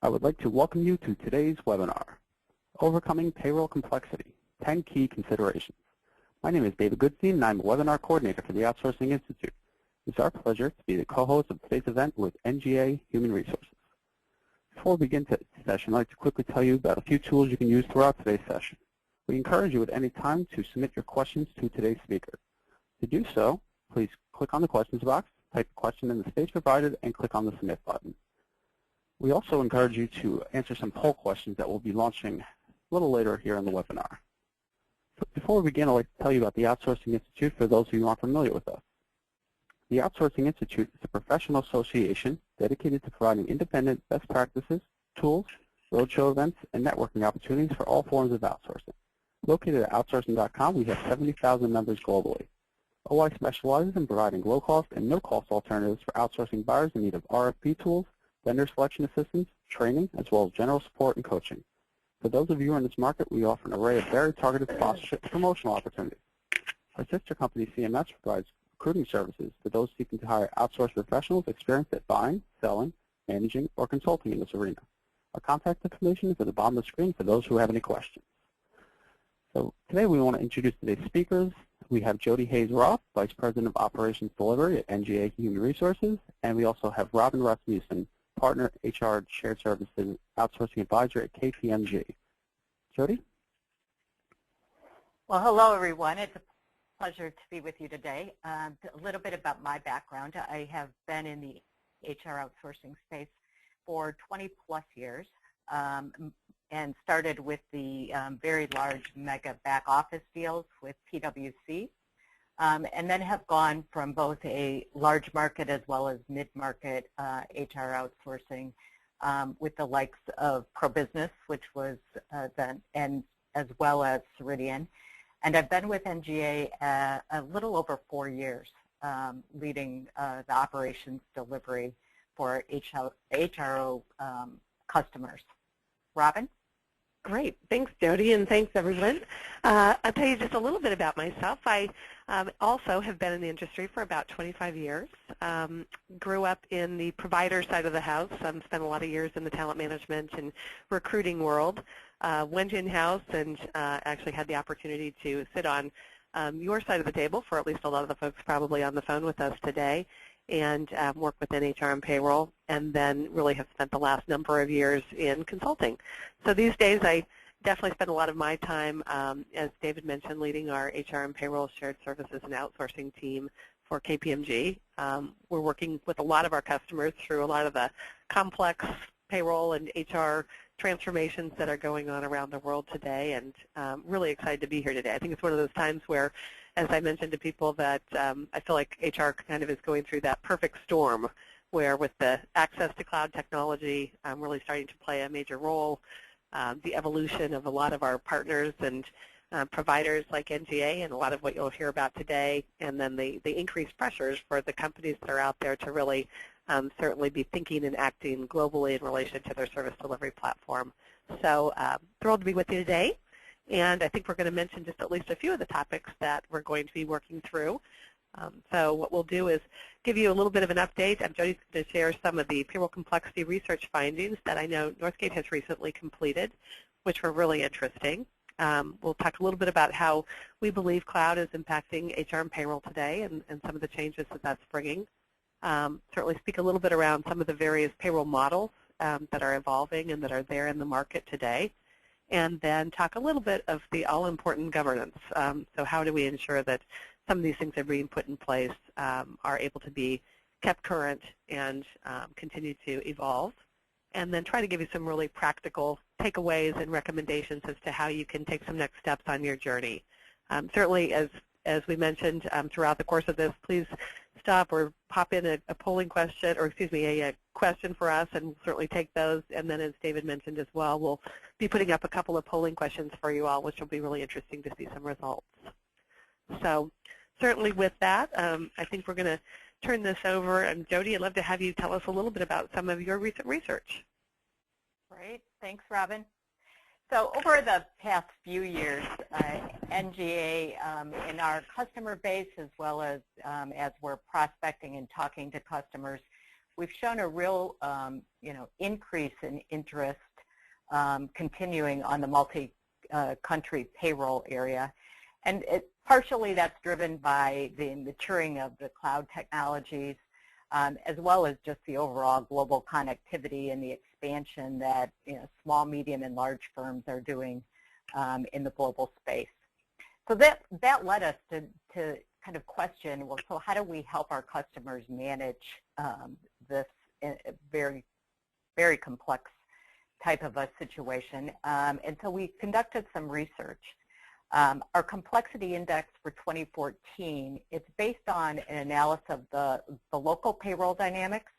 I would like to welcome you to today's webinar, Overcoming Payroll Complexity, 10 Key Considerations. My name is David Goodstein, and I'm a webinar coordinator for the Outsourcing Institute. It's our pleasure to be the co-host of today's event with NGA Human Resources. Before we begin today's session, I'd like to quickly tell you about a few tools you can use throughout today's session. We encourage you at any time to submit your questions to today's speaker. To do so, please click on the questions box, type the question in the space provided, and click on the submit button. We also encourage you to answer some poll questions that we'll be launching a little later here in the webinar. So before we begin, I'd like to tell you about the Outsourcing Institute for those of you who aren't familiar with us. The Outsourcing Institute is a professional association dedicated to providing independent best practices, tools, roadshow events, and networking opportunities for all forms of outsourcing. Located at outsourcing.com, we have 70,000 members globally. OI specializes in providing low-cost and no-cost alternatives for outsourcing buyers in need of RFP tools, vendor selection assistance, training, as well as general support and coaching. For those of you in this market, we offer an array of very targeted sponsorship and promotional opportunities. Our sister company, CMS, provides recruiting services to those seeking to hire outsourced professionals experienced at buying, selling, managing, or consulting in this arena. Our contact information is at the bottom of the screen for those who have any questions. So today we want to introduce today's speakers. We have Jody Hayes-Roth, Vice President of Operations Delivery at NGA Human Resources, and we also have Robin Rasmussen, Partner HR Shared Services Outsourcing Advisor at KPMG. Jody? Well, hello, everyone. It's a pleasure to be with you today. A little bit about my background. I have been in the HR outsourcing space for 20-plus years and started with the very large mega back office deals with PwC. And then have gone from both a large market as well as mid-market HR outsourcing with the likes of ProBusiness, which was then, and as well as Ceridian. And I've been with NGA a little over 4 years, leading the operations delivery for HRO customers. Robin? Great. Thanks, Jody, and thanks, everyone. I'll tell you just a little bit about myself. I also have been in the industry for about 25 years. Grew up in the provider side of the house. Spent a lot of years in the talent management and recruiting world. Went in-house and actually had the opportunity to sit on your side of the table for at least a lot of the folks probably on the phone with us today, and work within HR and payroll, and then really have spent the last number of years in consulting. So these days I definitely spend a lot of my time, as David mentioned, leading our HR and payroll shared services and outsourcing team for KPMG. We're working with a lot of our customers through a lot of the complex payroll and HR transformations that are going on around the world today, and really excited to be here today. I think it's one of those times where, as I mentioned to people, that I feel like HR kind of is going through that perfect storm where with the access to cloud technology really starting to play a major role, the evolution of a lot of our partners and providers like NGA and a lot of what you'll hear about today, and then the increased pressures for the companies that are out there to really certainly be thinking and acting globally in relation to their service delivery platform. So thrilled to be with you today. And I think we're going to mention just at least a few of the topics that we're going to be working through. So what we'll do is give you a little bit of an update. Jody's going to share some of the payroll complexity research findings that I know Northgate has recently completed, which were really interesting. We'll talk a little bit about how we believe cloud is impacting HR and payroll today and some of the changes that that's bringing. Certainly speak a little bit around some of the various payroll models that are evolving and that are there in the market today. And then talk a little bit of the all-important governance. So how do we ensure that some of these things that are being put in place are able to be kept current and continue to evolve. And then try to give you some really practical takeaways and recommendations as to how you can take some next steps on your journey. Certainly, as we mentioned throughout the course of this, please stop or pop in a polling question, or excuse me, a question for us, and we'll certainly take those. And then, as David mentioned as well, we'll be putting up a couple of polling questions for you all, which will be really interesting to see some results. So certainly with that, I think we're going to turn this over. And Jody, I'd love to have you tell us a little bit about some of your recent research. Great. Thanks, Robin. So over the past few years, NGA in our customer base, as well as we're prospecting and talking to customers, we've shown a real increase in interest continuing on the multi-country payroll area. And partially that's driven by the maturing of the cloud technologies, as well as just the overall global connectivity and the expansion that small, medium, and large firms are doing in the global space. So that led us to kind of question, well, so how do we help our customers manage this very, very complex type of a situation? And so we conducted some research. Our complexity index for 2014, it's based on an analysis of the local payroll dynamics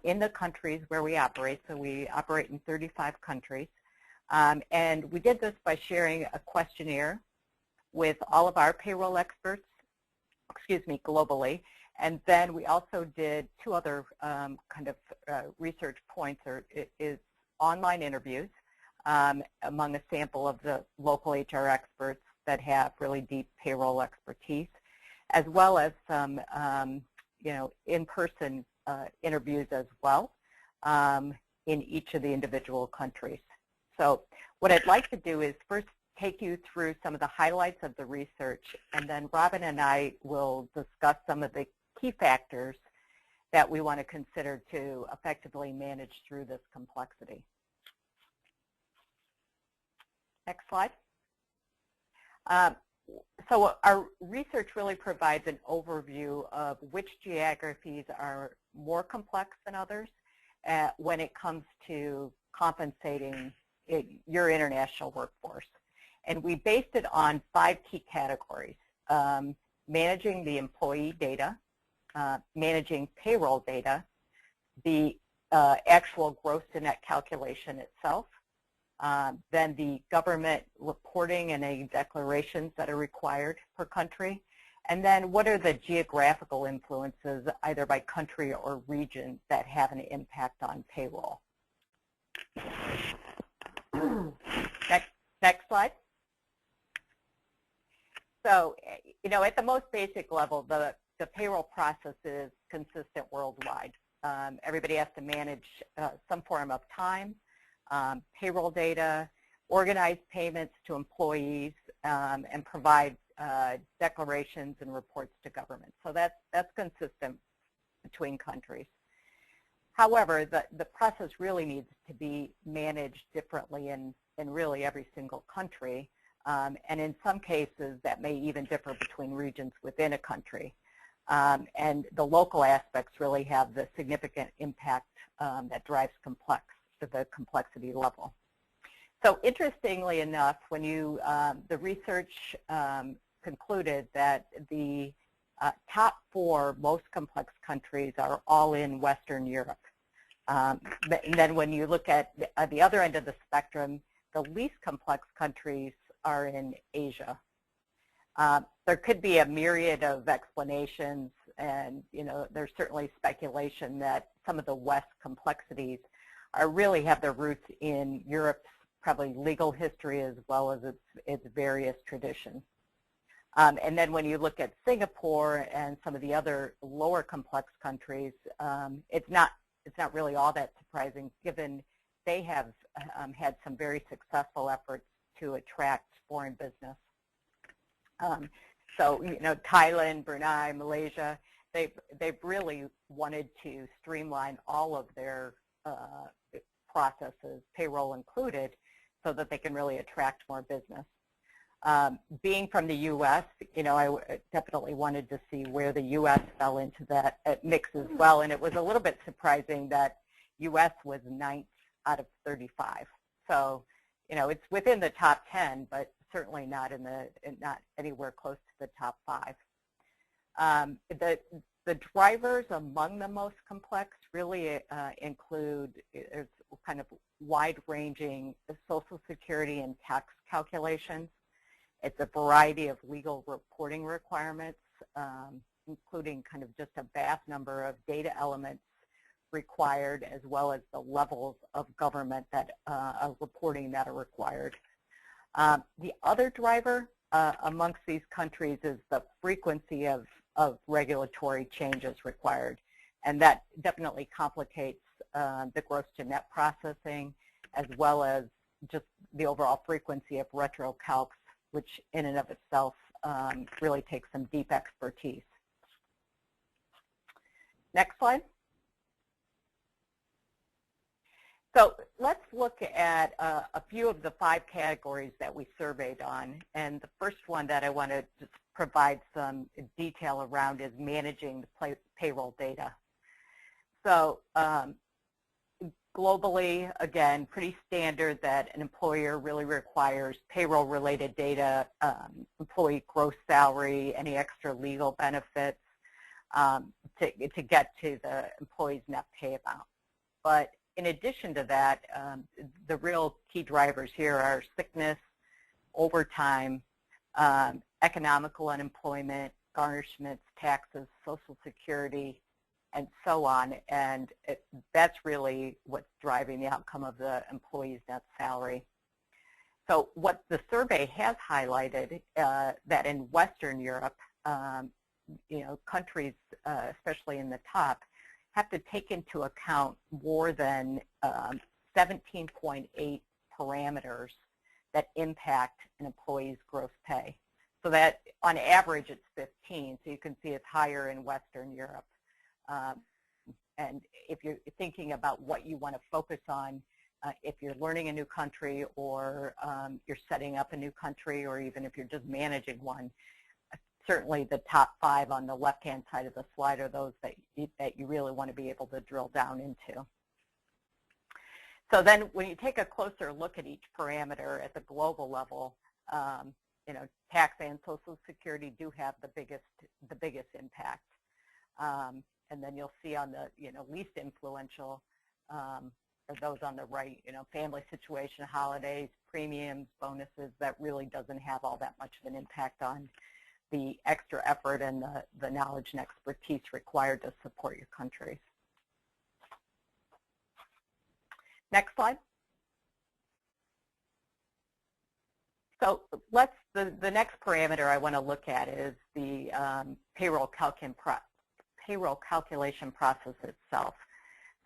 in the countries where we operate. So we operate in 35 countries. And we did this by sharing a questionnaire with all of our payroll experts, globally. And then we also did two other research points, is online interviews among a sample of the local HR experts that have really deep payroll expertise, as well as some in-person interviews as well in each of the individual countries. So what I'd like to do is first take you through some of the highlights of the research, and then Robin and I will discuss some of the key factors that we want to consider to effectively manage through this complexity. Next slide. So our research really provides an overview of which geographies are more complex than others when it comes to compensating your international workforce. And we based it on 5 key categories: managing the employee data, managing payroll data, the actual gross to net calculation itself, then the government reporting and any declarations that are required per country, and then what are the geographical influences either by country or region that have an impact on payroll. Next slide. So, at the most basic level, the payroll process is consistent worldwide. Everybody has to manage some form of time, payroll data, organize payments to employees, and provide declarations and reports to government. So that's consistent between countries. However, the process really needs to be managed differently in really every single country, and in some cases that may even differ between regions within a country. And the local aspects really have the significant impact that drives the complexity level. So interestingly enough, when the research concluded that the top 4 most complex countries are all in Western Europe. And then when you look at the other end of the spectrum, the least complex countries are in Asia. There could be a myriad of explanations, and there's certainly speculation that some of the West complexities really have their roots in Europe's probably legal history as well as its various traditions. And then when you look at Singapore and some of the other lower complex countries, it's not really all that surprising, given they have had some very successful efforts to attract foreign business. So Thailand, Brunei, Malaysia, they've really wanted to streamline all of their processes, payroll included, so that they can really attract more business. Being from the U.S., I definitely wanted to see where the U.S. fell into that mix as well, and it was a little bit surprising that U.S. was 9th out of 35. So, it's within the top 10, but certainly not not anywhere close to the top 5. The drivers among the most complex really include kind of wide-ranging Social Security and tax calculations. It's a variety of legal reporting requirements, including kind of just a vast number of data elements required, as well as the levels of government of reporting that are required. The other driver amongst these countries is the frequency of regulatory changes required. and that definitely complicates the gross to net processing, as well as just the overall frequency of retro calcs, which in and of itself really takes some deep expertise. Next slide. So let's look at a few of the 5 categories that we surveyed on. And the first one that I want to just provide some detail around is managing the payroll data. So globally, again, pretty standard that an employer really requires payroll-related data, employee gross salary, any extra legal benefits to get to the employee's net pay amount. But in addition to that, the real key drivers here are sickness, overtime, economical unemployment, garnishments, taxes, Social Security, and so on. And that's really what's driving the outcome of the employee's net salary. So what the survey has highlighted that in Western Europe, countries, especially in the top, have to take into account more than 17.8 parameters that impact an employee's gross pay. So that on average it's 15, so you can see it's higher in Western Europe. And if you're thinking about what you want to focus on, if you're learning a new country or you're setting up a new country, or even if you're just managing one, certainly the top 5 on the left-hand side of the slide are those that you really want to be able to drill down into. So then when you take a closer look at each parameter at the global level, tax and Social Security do have the biggest impact. And then you'll see on the least influential are those on the right, family situation, holidays, premiums, bonuses, that really doesn't have all that much of an impact on the extra effort and the knowledge and expertise required to support your countries. Next slide. So the next parameter I want to look at is the payroll calculation process itself.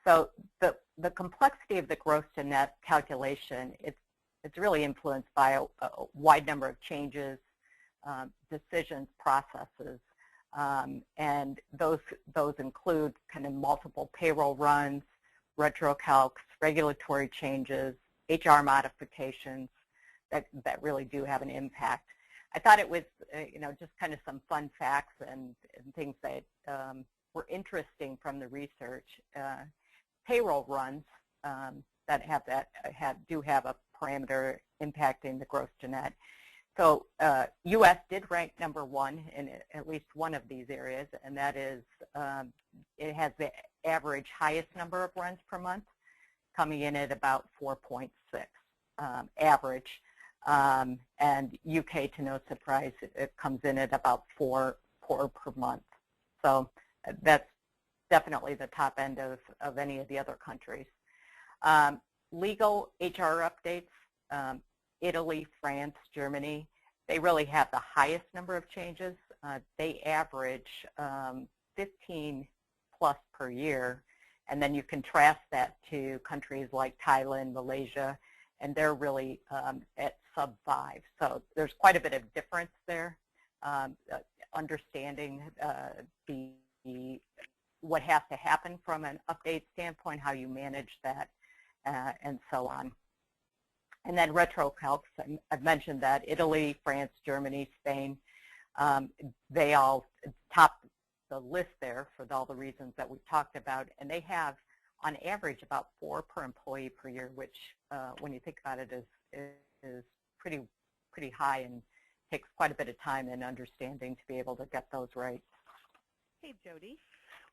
So the complexity of the gross to net calculation, it's really influenced by a wide number of changes, decisions, processes, and those include kind of multiple payroll runs, retro calcs, regulatory changes, HR modifications that really do have an impact. I thought it was just kind of some fun facts and things that were interesting from the research. Payroll runs that do have a parameter impacting the gross to net. So U.S. did rank #1 in at least one of these areas, and that is it has the average highest number of runs per month, coming in at about 4.6 average. And UK, to no surprise, it comes in at about 4 per month. So that's definitely the top end of any of the other countries. Legal HR updates, Italy, France, Germany, they really have the highest number of changes. They average 15 plus per year, and then you contrast that to countries like Thailand, Malaysia, and they're really at sub 5. So there's quite a bit of difference there. Understanding what has to happen from an update standpoint, how you manage that, and so on. And then retro calcs, I've mentioned that Italy, France, Germany, Spain, they all top the list there for all the reasons that we've talked about, and they have on average about 4 per employee per year, which when you think about it is pretty high and takes quite a bit of time and understanding to be able to get those right. Hey, Jody.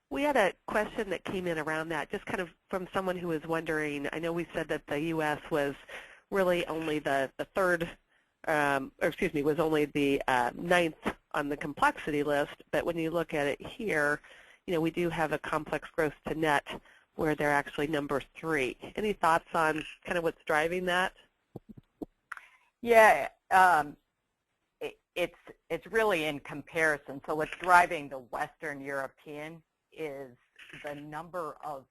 We had a question that came in around that, just kind of from someone who was wondering. I know we said that the U.S. was really only the third, was only the 9th on the complexity list, but when you look at it here, we do have a complex gross to net where they're actually #3. Any thoughts on kind of what's driving that? Yeah, it's really in comparison. So what's driving the Western European is the number of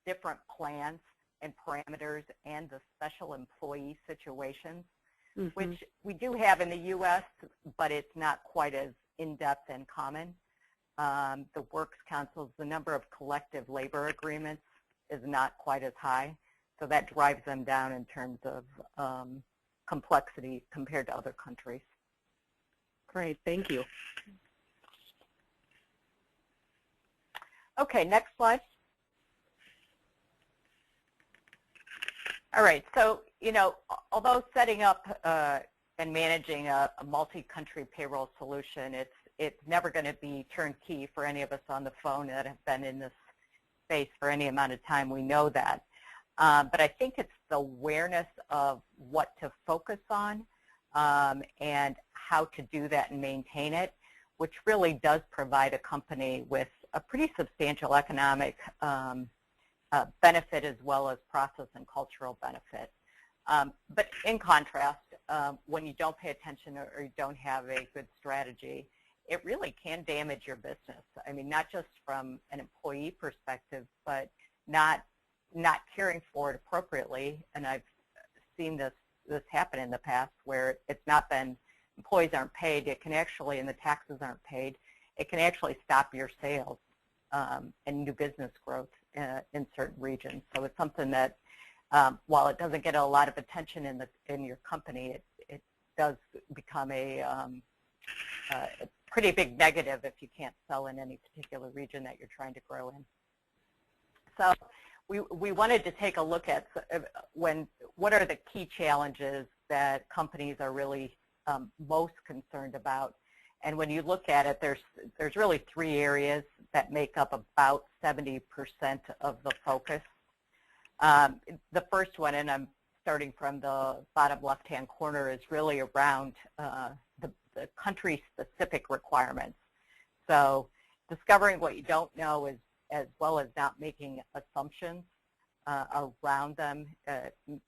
different plans and parameters and the special employee situations, which we do have in the U.S., but it's not quite as in-depth and common. The Works Councils, the number of collective labor agreements is not quite as high, so that drives them down in terms of complexity compared to other countries. Great, thank you. Okay, next slide. All right, so, although setting up and managing a multi-country payroll solution, it's never going to be turnkey for any of us on the phone that have been in this space for any amount of time. We know that. But I think it's the awareness of what to focus on and how to do that and maintain it, which really does provide a company with a pretty substantial economic benefit as well as process and cultural benefit. But in contrast, when you don't pay attention or you don't have a good strategy, it really can damage your business. I mean, not just from an employee perspective, but not caring for it appropriately. And I've seen this happen in the past where it's not been, employees aren't paid, it can actually, and the taxes aren't paid, it can actually stop your sales and new business growth in certain regions. So it's something that, while it doesn't get a lot of attention in your company, it does become a pretty big negative if you can't sell in any particular region that you're trying to grow in. So we wanted to take a look at what are the key challenges that companies are really most concerned about. And when you look at it, there's really three areas that make up about 70% of the focus. The first one, and I'm starting from the bottom left-hand corner, is really around the country-specific requirements. So discovering what you don't know as well as not making assumptions around them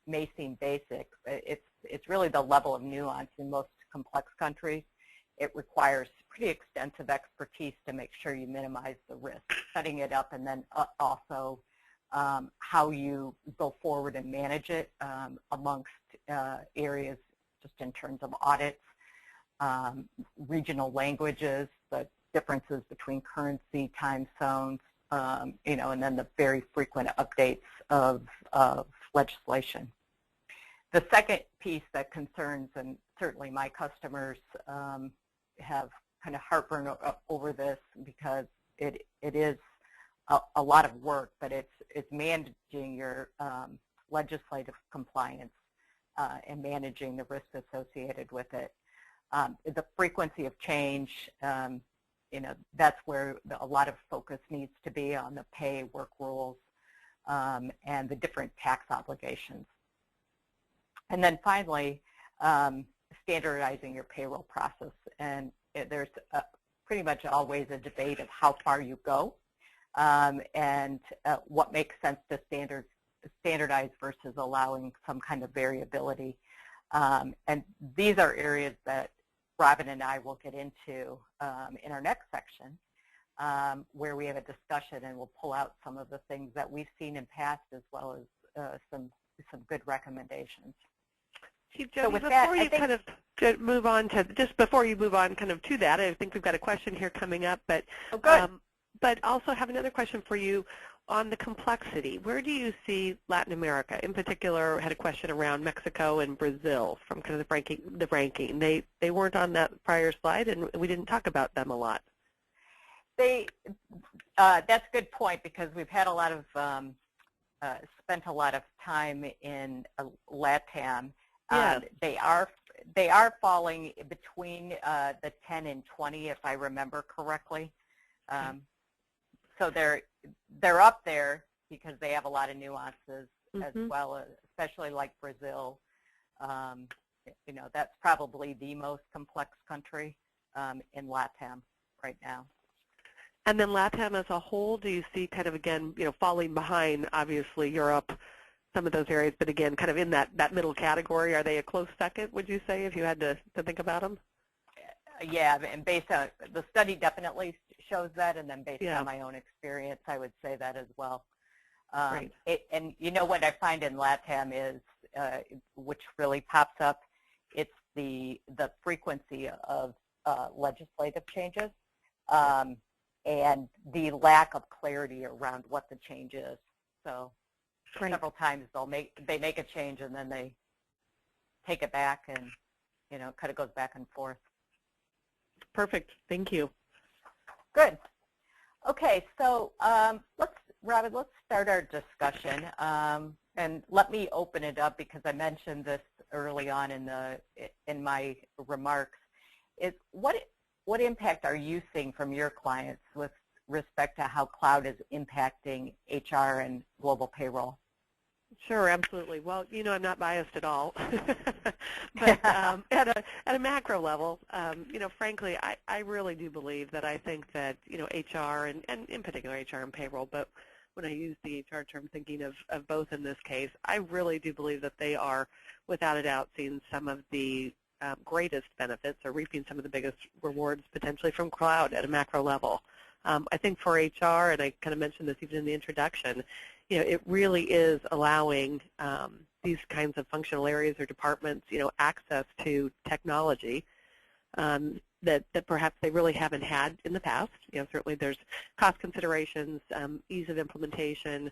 may seem basic. It's really the level of nuance in most complex countries. It requires pretty extensive expertise to make sure you minimize the risk, setting it up, and then also how you go forward and manage it amongst areas just in terms of audits, regional languages, the differences between currency, time zones, and then the very frequent updates of legislation. The second piece that concerns, and certainly my customers have kind of heartburn over this because it is a lot of work, but it's managing your legislative compliance and managing the risk associated with it. The frequency of change, that's where a lot of focus needs to be on the pay, work rules, and the different tax obligations. And then finally, standardizing your payroll process. And there's pretty much always a debate of how far you go and what makes sense to standardize versus allowing some kind of variability. And these are areas that Robin and I will get into in our next section, where we have a discussion and we'll pull out some of the things that we've seen in past as well as some good recommendations. So before you kind of move on to, just before you move on kind of to that, I think we've got a question here coming up, but but also have another question for you on the complexity. Where do you see Latin America? In particular, had a question around Mexico and Brazil from kind of the ranking. They weren't on that prior slide, and we didn't talk about them a lot. That's a good point, because we've had a lot of spent a lot of time in LATAM. Yeah. They are falling between the 10 and 20, if I remember correctly. So they're up there because they have a lot of nuances as well, especially like Brazil. That's probably the most complex country in LATAM right now. And then LATAM as a whole, do you see kind of, again, falling behind, obviously, Europe, some of those areas, but again, kind of in that middle category? Are they a close second, would you say, if you had to think about them? Yeah, and based on the study definitely shows that, and then based Yeah. on my own experience, I would say that as well. Right. And you know what I find in LATAM is, which really pops up, it's the frequency of legislative changes and the lack of clarity around what the change is. So several times they make a change and then they take it back, and you know, it kind of goes back and forth. Perfect. Thank you. Good. Okay, so Robin, let's start our discussion, and let me open it up because I mentioned this early on in my remarks. Is what impact are you seeing from your clients with respect to how cloud is impacting HR and global payroll? Sure, absolutely. Well, you know, I'm not biased at all, but at a macro level, you know, frankly, I really do believe that I think that, you know, HR and in particular HR and payroll, but when I use the HR term, thinking of both in this case, I really do believe that they are, without a doubt, seeing some of the greatest benefits or reaping some of the biggest rewards potentially from cloud at a macro level. I think for HR, and I kind of mentioned this even in the introduction, you know, it really is allowing these kinds of functional areas or departments, you know, access to technology that perhaps they really haven't had in the past. You know, certainly there's cost considerations, ease of implementation,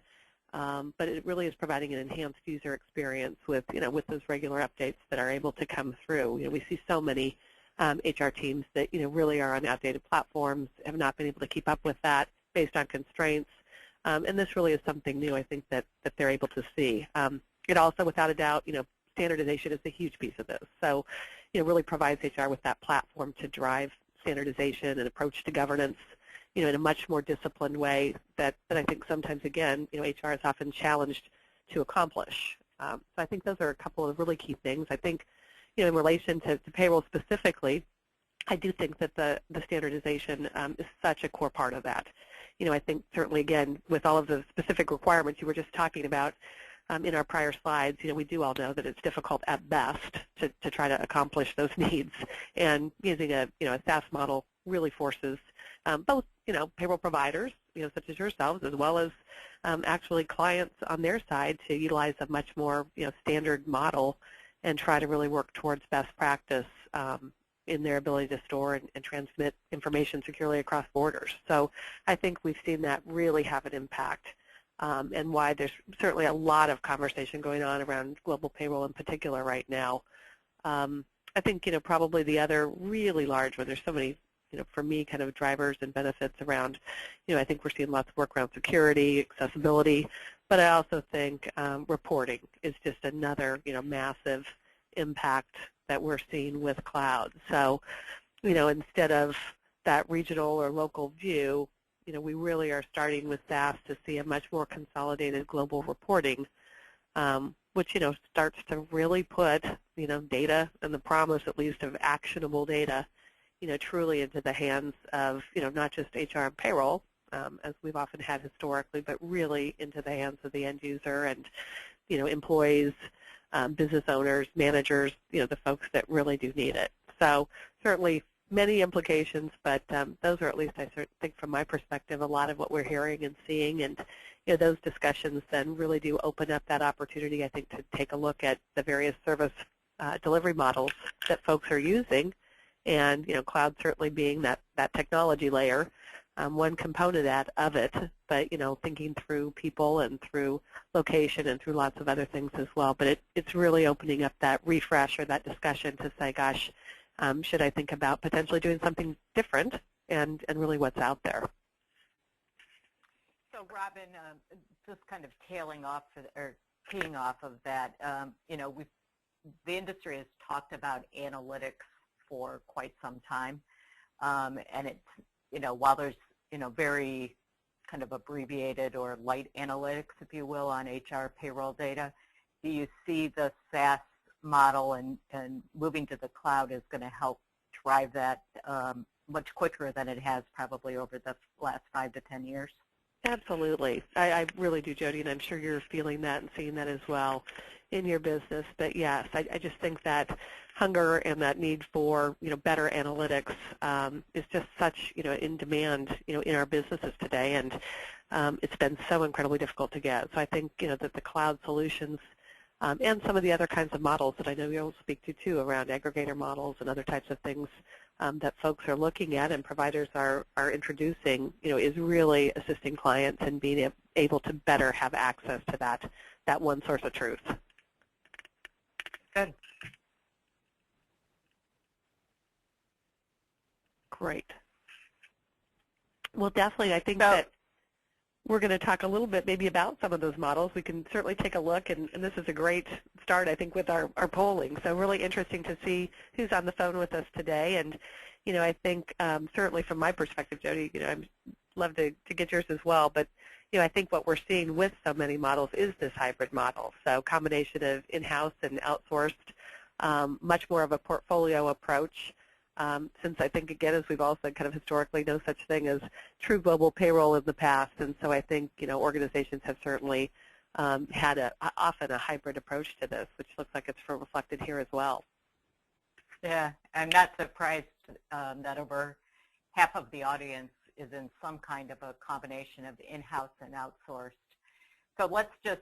but it really is providing an enhanced user experience with, you know, with those regular updates that are able to come through. You know, we see so many HR teams that, you know, really are on outdated platforms, have not been able to keep up with that based on constraints. And this really is something new, I think, that they're able to see. It also, without a doubt, you know, standardization is a huge piece of this. So, you know, really provides HR with that platform to drive standardization and approach to governance, you know, in a much more disciplined way that I think sometimes, again, you know, HR is often challenged to accomplish. So I think those are a couple of really key things. I think, you know, in relation to payroll specifically, I do think that the standardization is such a core part of that. You know, I think certainly, again, with all of the specific requirements you were just talking about in our prior slides, you know, we do all know that it's difficult at best to try to accomplish those needs. And using a SaaS model really forces both, you know, payroll providers, you know, such as yourselves, as well as actually clients on their side to utilize a much more, you know, standard model and try to really work towards best practice in their ability to store and transmit information securely across borders. So I think we've seen that really have an impact, and why there's certainly a lot of conversation going on around global payroll in particular right now. I think, you know, probably the other really large one, there's so many, you know, for me, kind of drivers and benefits around, you know, I think we're seeing lots of work around security, accessibility, but I also think reporting is just another, you know, massive impact that we're seeing with cloud. So, you know, instead of that regional or local view, you know, we really are starting with SaaS to see a much more consolidated global reporting, which, you know, starts to really put, you know, data and the promise at least of actionable data, you know, truly into the hands of, you know, not just HR and payroll, as we've often had historically, but really into the hands of the end user and, you know, employees, business owners, managers, you know, the folks that really do need it. So certainly many implications, but those are, at least I think from my perspective, a lot of what we're hearing and seeing. And, you know, those discussions then really do open up that opportunity, I think, to take a look at the various service delivery models that folks are using. And, you know, cloud certainly being that technology layer, one component of it, but, you know, thinking through people and through location and through lots of other things as well. But it's really opening up that refresh or that discussion to say, gosh, should I think about potentially doing something different, and really what's out there. So Robin, just kind of tailing off or teeing off of that, you know, the industry has talked about analytics for quite some time, and it's, you know, while there's, you know, very kind of abbreviated or light analytics, if you will, on HR payroll data, do you see the SaaS model and moving to the cloud is going to help drive that much quicker than it has probably over the last 5 to 10 years? Absolutely. I really do, Jody, and I'm sure you're feeling that and seeing that as well in your business. But yes, I just think that hunger and that need for, better analytics is just such, in demand, in our businesses today, and it's been so incredibly difficult to get. So I think, that the cloud solutions and some of the other kinds of models that I know you'll speak to, too, around aggregator models and other types of things that folks are looking at and providers are introducing, is really assisting clients and being able to better have access to that one source of truth. Good. Great. Well, definitely, I think that we're going to talk a little bit maybe about some of those models. We can certainly take a look, and this is a great start, I think, with our polling. So really interesting to see who's on the phone with us today. And, I think certainly from my perspective, Jody, I'd love to get yours as well. But, I think what we're seeing with so many models is this hybrid model. So combination of in-house and outsourced, much more of a portfolio approach. Since I think, again, as we've also kind of historically no such thing as true global payroll in the past, and so I think, organizations have certainly had often a hybrid approach to this, which looks like it's reflected here as well. Yeah, I'm not surprised that over half of the audience is in some kind of a combination of in-house and outsourced. So let's just,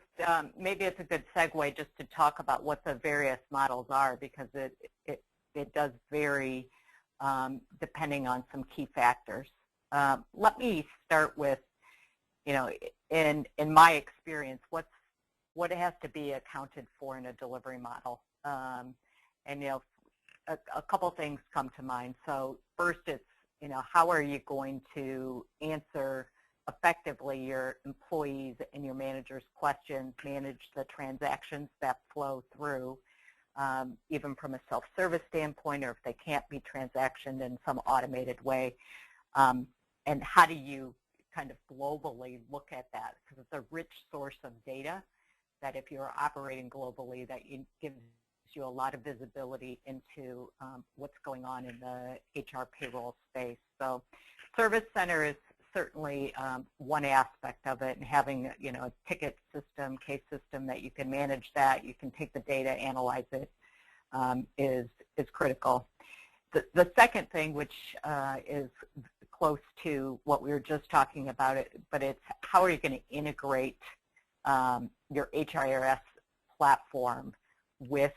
maybe it's a good segue just to talk about what the various models are, because it does vary depending on some key factors. Let me start with, in my experience, what has to be accounted for in a delivery model. And a couple things come to mind. So first, it's how are you going to answer effectively your employees and your managers' questions, manage the transactions that flow through. Even from a self-service standpoint, or if they can't be transactioned in some automated way. And how do you kind of globally look at that? Because it's a rich source of data that if you're operating globally, that gives you a lot of visibility into what's going on in the HR payroll space. So Service Center is certainly one aspect of it, and having a ticket system, case system that you can manage that, you can take the data, analyze it, is critical. The second thing, which is close to what we were just talking about, but it's how are you going to integrate your HRIS platform with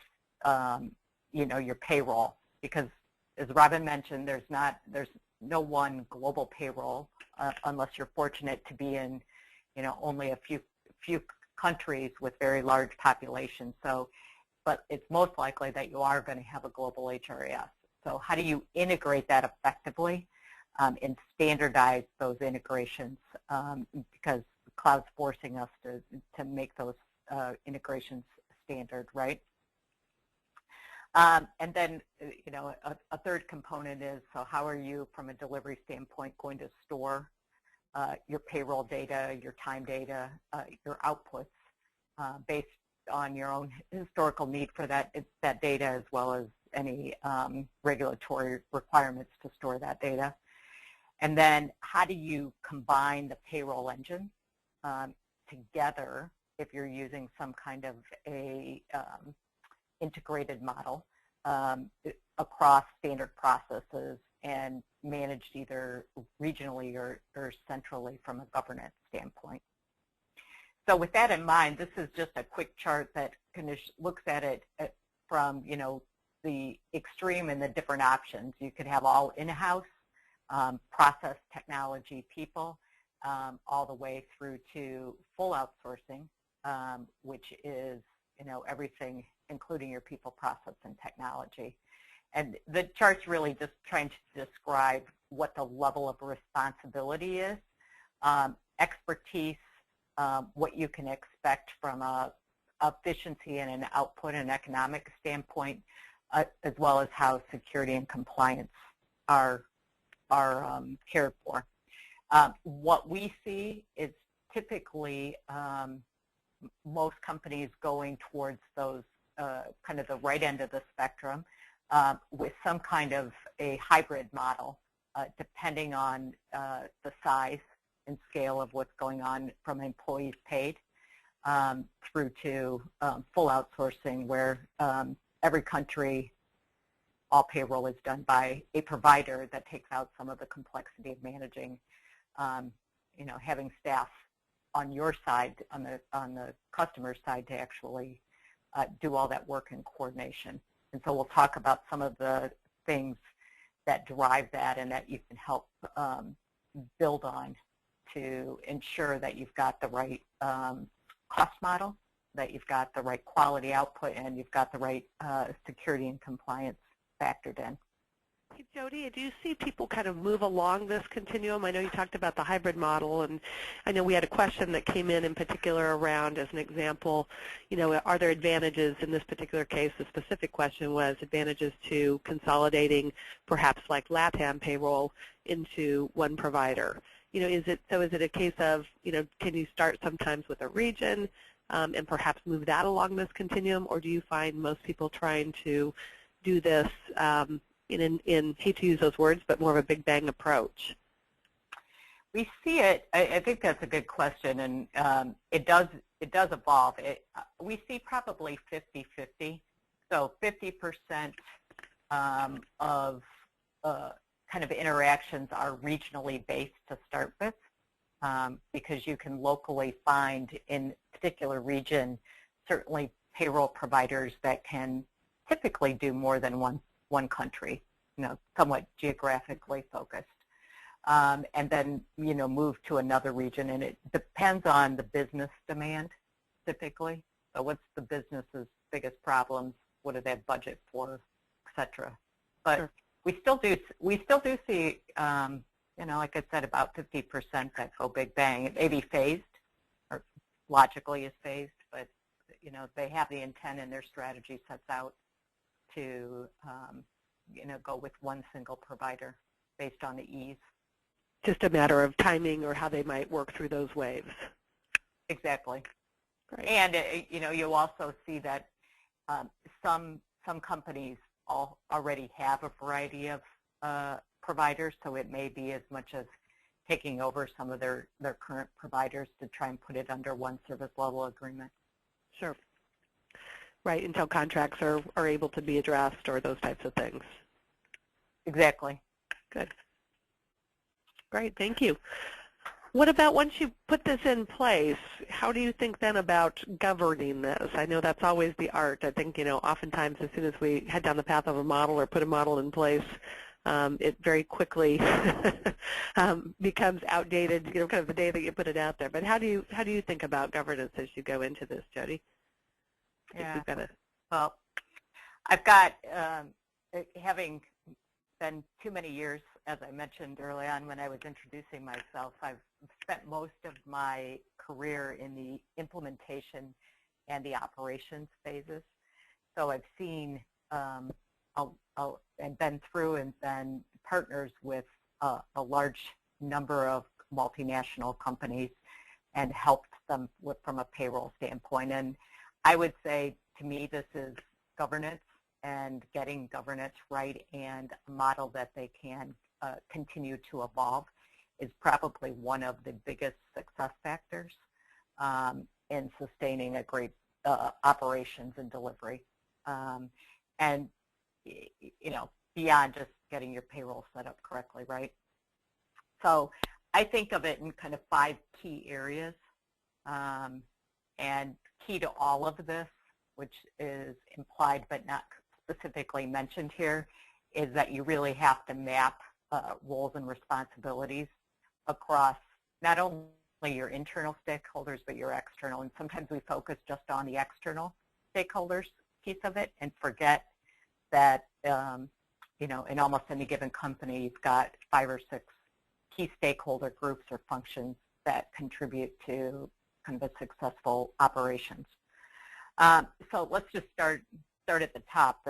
your payroll? Because as Robin mentioned, there's no one global payroll unless you're fortunate to be in only a few countries with very large populations. So, but it's most likely that you are going to have a global HRIS. So how do you integrate that effectively and standardize those integrations? Because the cloud's forcing us to make those integrations standard, right? And then, a third component is, so how are you, from a delivery standpoint, going to store your payroll data, your time data, your outputs based on your own historical need for that data, as well as any regulatory requirements to store that data. And then how do you combine the payroll engine together if you're using some kind of a integrated model across standard processes and managed either regionally or centrally from a governance standpoint. So with that in mind, this is just a quick chart that kind of looks at it from the extreme and the different options. You could have all in-house process technology people all the way through to full outsourcing, which is everything including your people, process, and technology. And the chart's really just trying to describe what the level of responsibility is, expertise, what you can expect from a efficiency and an output and economic standpoint, as well as how security and compliance are cared for. What we see is typically most companies going towards those kind of the right end of the spectrum with some kind of a hybrid model depending on the size and scale of what's going on from employees paid through to full outsourcing, where every country, all payroll is done by a provider that takes out some of the complexity of managing, having staff on your side, on the customer side, to actually do all that work in coordination. And so we'll talk about some of the things that drive that and that you can help build on to ensure that you've got the right cost model, that you've got the right quality output, and you've got the right security and compliance factored in. Hey, Jody, do you see people kind of move along this continuum? I know you talked about the hybrid model, and I know we had a question that came in particular around, as an example, are there advantages in this particular case? The specific question was advantages to consolidating perhaps like LATAM payroll into one provider. Is it a case of, can you start sometimes with a region and perhaps move that along this continuum, or do you find most people trying to do this in hate to use those words, but more of a big bang approach? We see it. I think that's a good question, and it does evolve. We see probably 50-50. So 50% of kind of interactions are regionally based to start with, because you can locally find in a particular region certainly payroll providers that can typically do more than one country, somewhat geographically focused, and then move to another region. And it depends on the business demand, typically. So what's the business's biggest problems? What do they have budget for, et cetera? But sure. we still do see, like I said, about 50% that go big bang. It may be phased, or logically is phased, but they have the intent and their strategy sets out to go with one single provider based on the ease. Just a matter of timing or how they might work through those waves. Exactly. Great. And you'll also see that some companies already have a variety of providers, so it may be as much as taking over some of their current providers to try and put it under one service level agreement. Sure. Right, until contracts are able to be addressed or those types of things. Exactly. Good. Great, thank you. What about once you put this in place, how do you think then about governing this? I know that's always the art. I think, oftentimes as soon as we head down the path of a model or put a model in place, it very quickly becomes outdated, kind of the day that you put it out there. But how do you think about governance as you go into this, Jody? Yeah. Well, I've got, having been too many years, as I mentioned early on when I was introducing myself, I've spent most of my career in the implementation and the operations phases. So I've seen and been through and been partners with a large number of multinational companies and helped them from a payroll standpoint. And I would say, to me, this is governance and getting governance right, and a model that they can continue to evolve is probably one of the biggest success factors in sustaining a great operations and delivery. And, beyond just getting your payroll set up correctly, right? So I think of it in kind of 5 key areas. And key to all of this, which is implied but not specifically mentioned here, is that you really have to map roles and responsibilities across not only your internal stakeholders but your external. And sometimes we focus just on the external stakeholders piece of it and forget that in almost any given company you've got 5 or 6 key stakeholder groups or functions that contribute to kind of a successful operations. So let's just start at the top.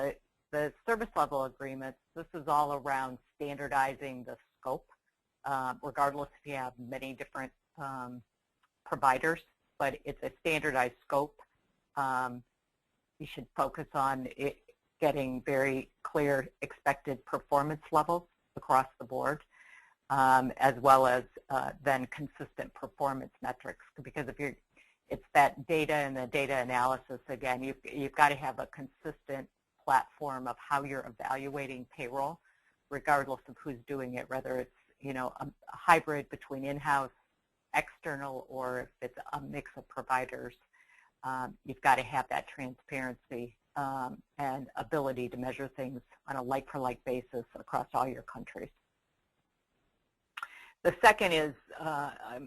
The service level agreements, this is all around standardizing the scope, regardless if you have many different providers, but it's a standardized scope. You should focus on it getting very clear expected performance levels across the board. as well as then consistent performance metrics. Because if it's that data and the data analysis, again, you've got to have a consistent platform of how you're evaluating payroll, regardless of who's doing it, whether it's a hybrid between in-house, external, or if it's a mix of providers. You've got to have that transparency and ability to measure things on a like-for-like basis across all your countries. The second is,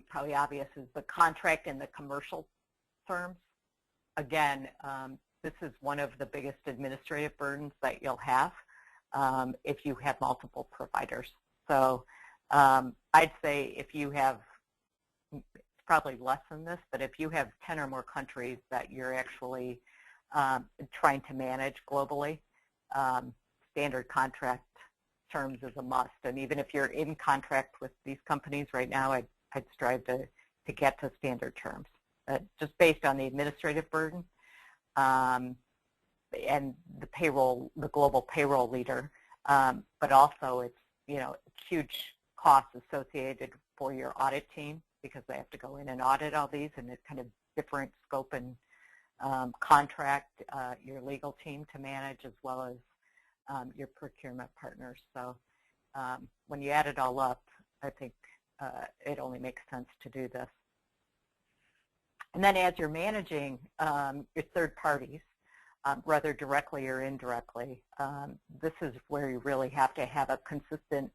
probably obvious, is the contract and the commercial terms. Again, this is one of the biggest administrative burdens that you'll have if you have multiple providers. So I'd say if you have, it's probably less than this, but if you have 10 or more countries that you're actually trying to manage globally, standard contract terms is a must. And even if you're in contract with these companies right now, I'd strive to get to standard terms, just based on the administrative burden and the global payroll leader, but also it's huge costs associated for your audit team because they have to go in and audit all these, and it's kind of different scope and contract your legal team to manage, as well as your procurement partners. So when you add it all up, I think it only makes sense to do this. And then as you're managing your third parties, whether directly or indirectly, this is where you really have to have a consistent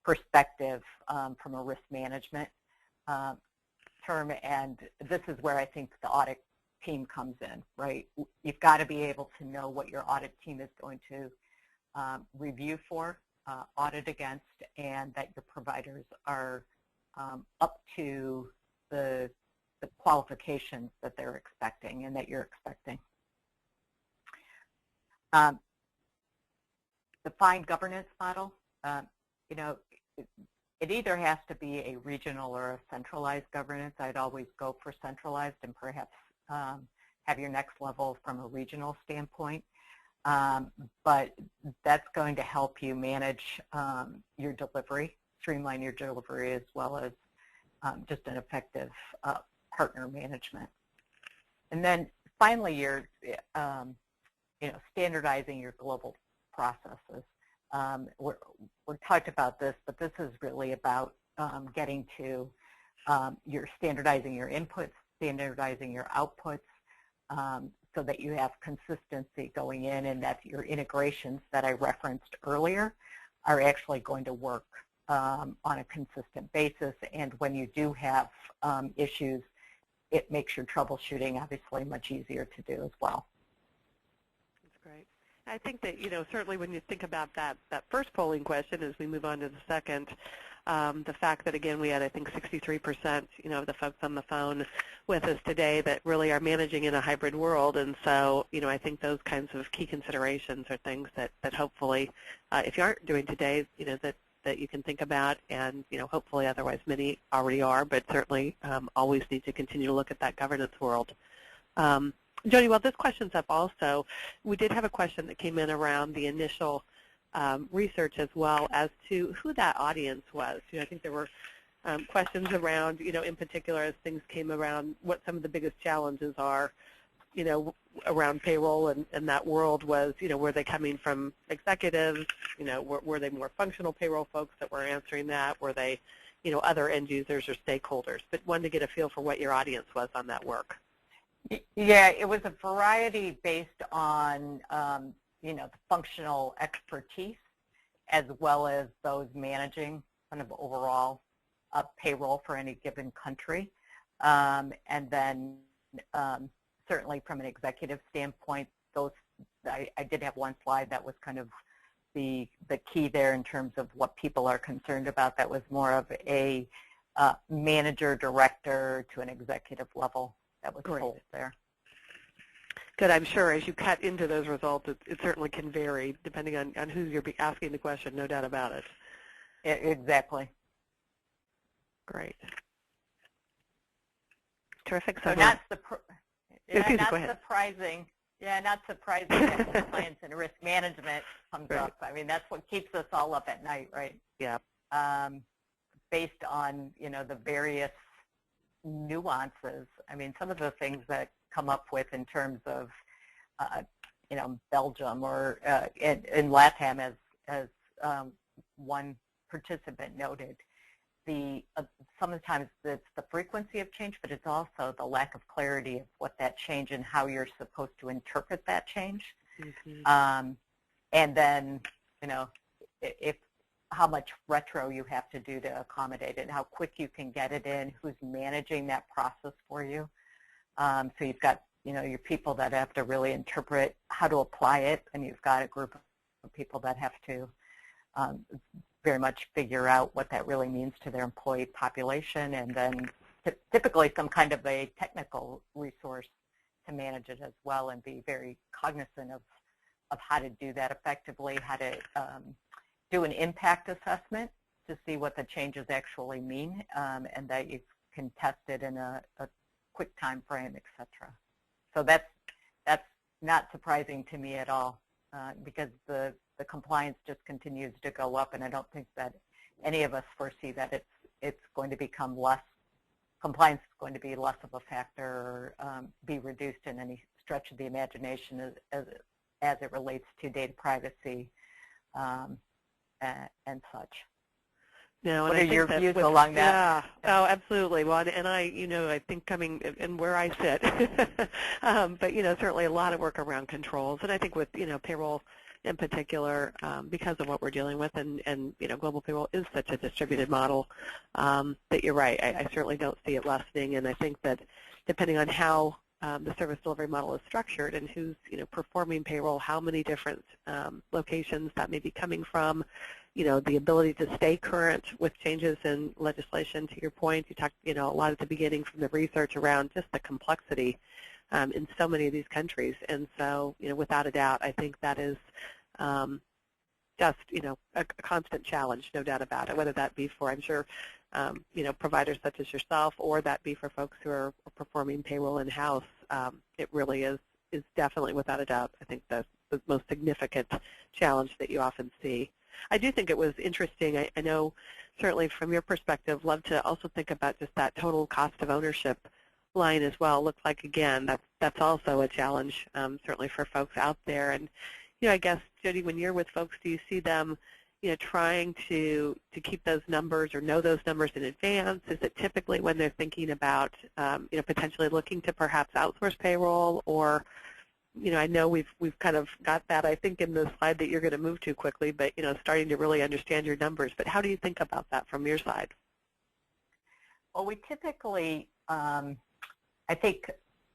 perspective from a risk management term, and this is where I think the audit team comes in, right? You've got to be able to know what your audit team is going to review for, audit against, and that your providers are up to the qualifications that they're expecting and that you're expecting. Defined governance model, it either has to be a regional or a centralized governance. I'd always go for centralized and perhaps have your next level from a regional standpoint. But that's going to help you manage your delivery, streamline your delivery, as well as just an effective partner management. And then finally, you're standardizing your global processes. We're talked about this, but this is really about getting to you're standardizing your inputs, standardizing your outputs, so that you have consistency going in, and that your integrations that I referenced earlier are actually going to work on a consistent basis. And when you do have issues, it makes your troubleshooting obviously much easier to do as well. That's great. I think that, certainly when you think about that first polling question as we move on to the second, the fact that, again, we had, I think, 63% of the folks on the phone with us today that really are managing in a hybrid world. And so, I think those kinds of key considerations are things that hopefully, if you aren't doing today, that you can think about, and, hopefully otherwise many already are, but certainly always need to continue to look at that governance world. Jody, while this question's up also, we did have a question that came in around the initial research as well as to who that audience was. I think there were questions around, in particular as things came around, what some of the biggest challenges are, around payroll and that world was, were they coming from executives, were they more functional payroll folks that were answering that, were they, other end users or stakeholders, but wanted to get a feel for what your audience was on that work. Yeah, it was a variety based on, the functional expertise, as well as those managing kind of overall payroll for any given country. And then certainly from an executive standpoint, I did have one slide that was kind of the key there in terms of what people are concerned about. That was more of a manager, director to an executive level that was told there. Good. I'm sure as you cut into those results, it certainly can vary depending on who you're asking the question, no doubt about it. Exactly. Great. Terrific. So not surprising. Yeah, not surprising that compliance and risk management comes up. I mean, that's what keeps us all up at night, right? Yeah. based on, the various nuances. I mean, some of the things that come up with in terms of, Belgium or in LATAM, as one participant noted, sometimes it's the frequency of change, but it's also the lack of clarity of what that change and how you're supposed to interpret that change. Mm-hmm. And then, if how much retro you have to do to accommodate it, and how quick you can get it in, who's managing that process for you. So you've got, your people that have to really interpret how to apply it, and you've got a group of people that have to very much figure out what that really means to their employee population, and then typically some kind of a technical resource to manage it as well, and be very cognizant of how to do that effectively, how to do an impact assessment to see what the changes actually mean, and that you can test it in a quick time frame, etc. So that's not surprising to me at all, because the compliance just continues to go up, and I don't think that any of us foresee that it's going to become less, compliance is going to be less of a factor or be reduced in any stretch of the imagination as it relates to data privacy and such. No, what are your views along that? Yeah, oh, absolutely. Well, and I think coming and where I sit, but certainly a lot of work around controls, and I think with payroll in particular, because of what we're dealing with, and global payroll is such a distributed model, that you're right. I certainly don't see it lessening, and I think that depending on how the service delivery model is structured and who's performing payroll, how many different locations that may be coming from, the ability to stay current with changes in legislation. To your point, you talked a lot at the beginning from the research around just the complexity in so many of these countries, and so without a doubt, I think that is just a constant challenge, no doubt about it. Whether that be for, I'm sure, providers such as yourself, or that be for folks who are performing payroll in-house, it really is definitely, without a doubt, I think the most significant challenge that you often see. I do think it was interesting. I know, certainly from your perspective, love to also think about just that total cost of ownership line as well. Looks like, again, that's also a challenge, certainly for folks out there. And I guess, Jody, when you're with folks, do you see them trying to keep those numbers or know those numbers in advance? Is it typically when they're thinking about potentially looking to perhaps outsource payroll, or I know we've kind of got that, I think, in the slide that you're going to move to quickly, but starting to really understand your numbers. But how do you think about that from your side? Well, we typically, I think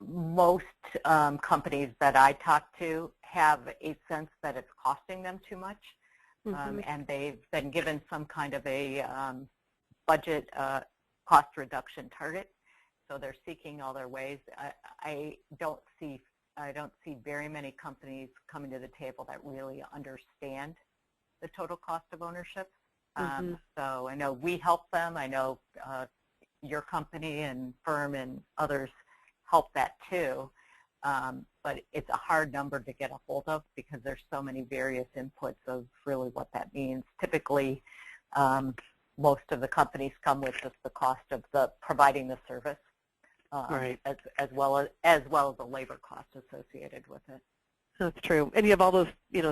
most companies that I talk to have a sense that it's costing them too much. Mm-hmm. And they've been given some kind of a budget cost reduction target, so they're seeking all their ways. I don't see very many companies coming to the table that really understand the total cost of ownership. Mm-hmm. So I know we help them. I know your company and firm and others help that too. But it's a hard number to get a hold of because there's so many various inputs of really what that means. Typically, most of the companies come with just the cost of providing the service, right, as well as the labor cost associated with it. That's true. And you have all those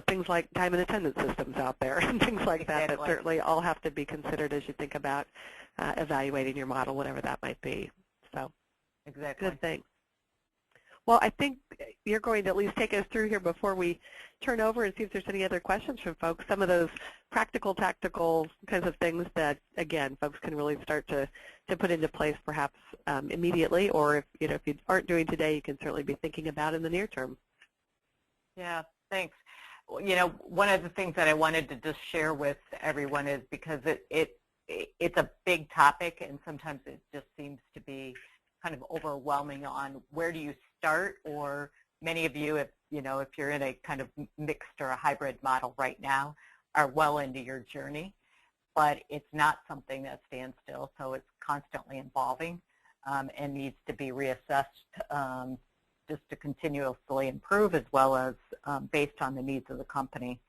things like time and attendance systems out there and things like that that certainly all have to be considered as you think about evaluating your model, whatever that might be. So, exactly. Good thing. Well, I think you're going to at least take us through here before we turn over and see if there's any other questions from folks. Some of those practical, tactical kinds of things that, again, folks can really start to put into place perhaps immediately, or if you aren't doing today, you can certainly be thinking about in the near term. Yeah, thanks. One of the things that I wanted to just share with everyone is because it's a big topic, and sometimes it just seems to be kind of overwhelming on where do you start, or many of you, if you're in a kind of mixed or a hybrid model right now, are well into your journey, but it's not something that stands still, so it's constantly evolving and needs to be reassessed just to continuously improve, as well as based on the needs of the company.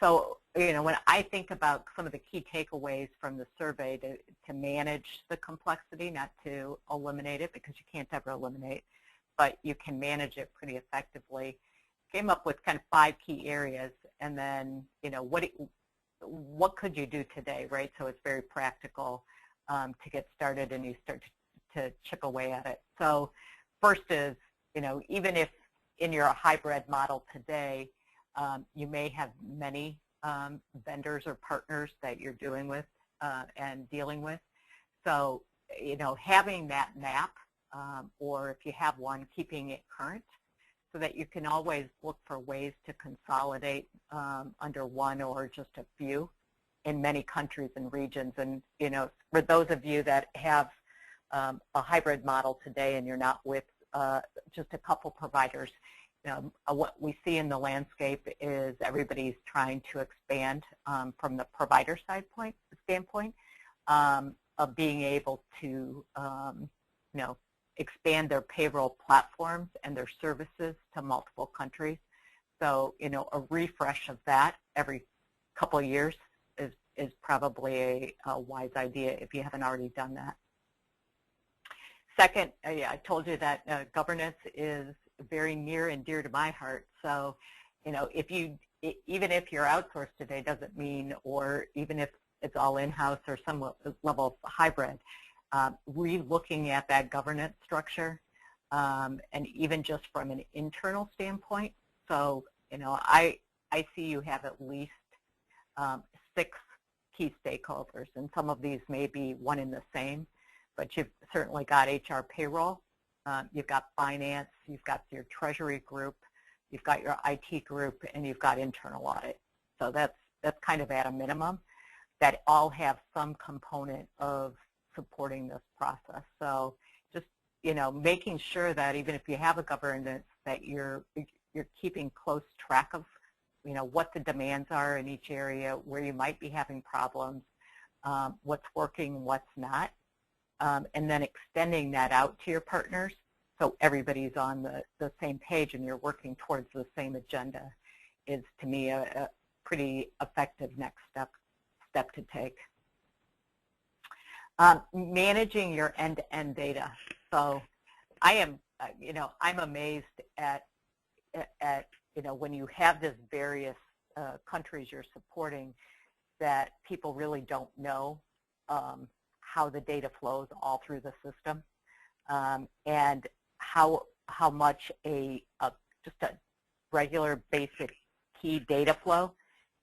So, when I think about some of the key takeaways from the survey to manage the complexity, not to eliminate it because you can't ever eliminate, but you can manage it pretty effectively, came up with kind of 5 key areas, and then, what could you do today, right? So it's very practical to get started, and you start to chip away at it. So first is, even if in your hybrid model today, you may have many vendors or partners that you're doing with and dealing with. So, having that map, or if you have one, keeping it current so that you can always look for ways to consolidate under one or just a few in many countries and regions. And, for those of you that have a hybrid model today and you're not with just a couple providers, what we see in the landscape is everybody's trying to expand from the provider standpoint of being able to, expand their payroll platforms and their services to multiple countries. So, a refresh of that every couple of years is probably a wise idea if you haven't already done that. Second, I told you that governance is very near and dear to my heart. So, even if you're outsourced today doesn't mean, or even if it's all in-house or some level of hybrid, re-looking at that governance structure, and even just from an internal standpoint. So, I see you have at least 6 key stakeholders, and some of these may be one and the same, but you've certainly got HR payroll, you've got finance, you've got your treasury group, you've got your IT group, and you've got internal audit. So that's kind of at a minimum, that all have some component of supporting this process. So just, making sure that even if you have a governance, that you're keeping close track of, what the demands are in each area, where you might be having problems, what's working, what's not, and then extending that out to your partners so everybody's on the same page and you're working towards the same agenda is, to me, a pretty effective next step to take. Managing your end-to-end data. So I am, I'm amazed at when you have this various countries you're supporting, that people really don't know how the data flows all through the system, and how much just a regular basic key data flow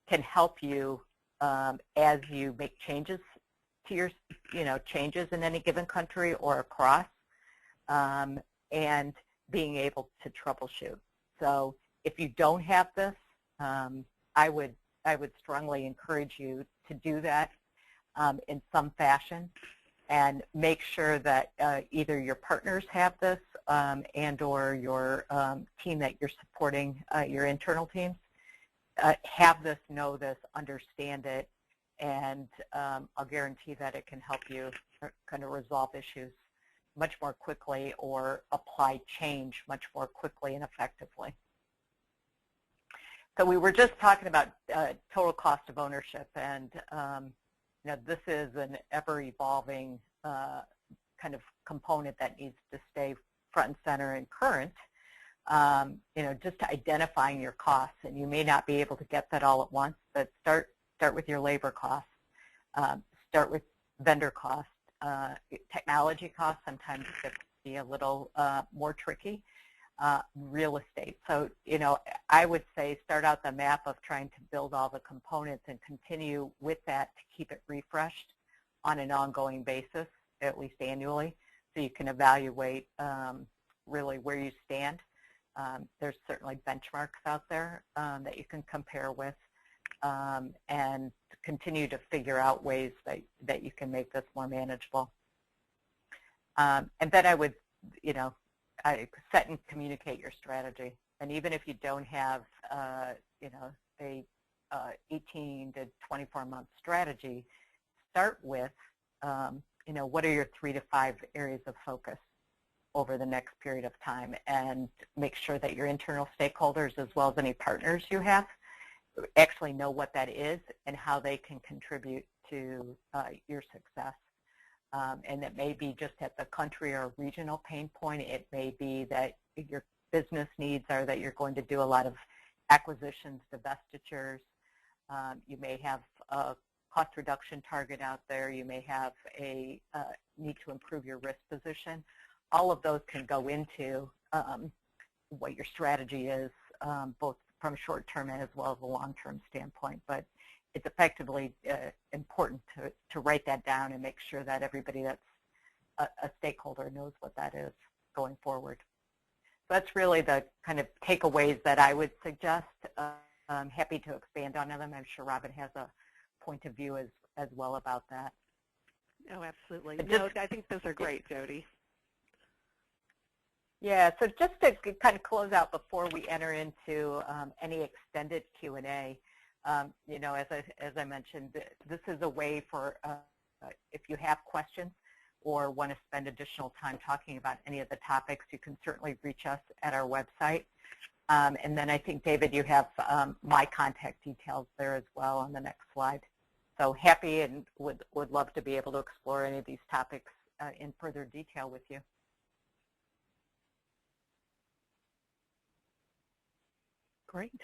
can help you as you make changes to your changes in any given country or across, and being able to troubleshoot. So if you don't have this, I would strongly encourage you to do that in some fashion, and make sure that either your partners have this and or your team that you're supporting, your internal teams, have this, know this, understand it, and I'll guarantee that it can help you kind of resolve issues much more quickly or apply change much more quickly and effectively. So we were just talking about total cost of ownership, and this is an ever-evolving kind of component that needs to stay front and center and current. Just identifying your costs, and you may not be able to get that all at once, but start with your labor costs, start with vendor costs, technology costs sometimes can be a little more tricky, real estate. So, I would say start out the map of trying to build all the components and continue with that to keep it refreshed on an ongoing basis, at least annually, so you can evaluate really where you stand. There's certainly benchmarks out there that you can compare with, and continue to figure out ways that you can make this more manageable. And then I would, set and communicate your strategy. And even if you don't have, a 18 to 24-month strategy, start with, what are your 3 to 5 areas of focus over the next period of time, and make sure that your internal stakeholders, as well as any partners you have, actually know what that is and how they can contribute to your success. And it may be just at the country or regional pain point. It may be that your business needs are that you're going to do a lot of acquisitions, divestitures. You may have a cost reduction target out there. You may have a need to improve your risk position. All of those can go into what your strategy is, both from a short-term as well as a long-term standpoint. But it's effectively important to write that down and make sure that everybody that's a stakeholder knows what that is going forward. So that's really the kind of takeaways that I would suggest. I'm happy to expand on them. I'm sure Robin has a point of view as well about that. Oh, absolutely. No, I think those are great, Jody. Yeah, so just to kind of close out before we enter into any extended Q&A, you know, as I mentioned, this is a way for if you have questions or want to spend additional time talking about any of the topics, you can certainly reach us at our website. And then I think, David, you have my contact details there as well on the next slide. So happy and would love to be able to explore any of these topics in further detail with you. Great.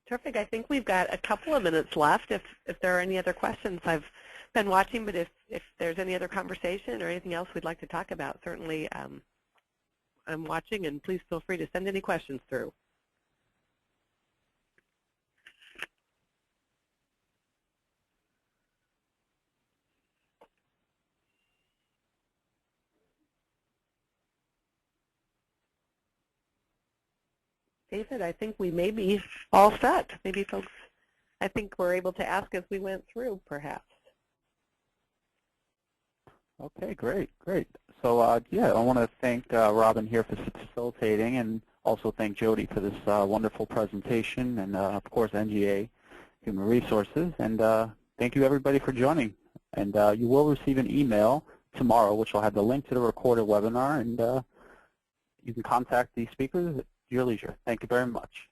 Terrific. I think we've got a couple of minutes left if there are any other questions. I've been watching, but if there's any other conversation or anything else we'd like to talk about, certainly I'm watching, and please feel free to send any questions through. David, I think we may be all set. Maybe folks, I think we're able to ask as we went through, perhaps. Okay, great. So, yeah, I want to thank Robin here for facilitating, and also thank Jody for this wonderful presentation, and of course NGA Human Resources. And thank you everybody for joining. And you will receive an email tomorrow, which will have the link to the recorded webinar, and you can contact the speakers at your leisure. Thank you very much.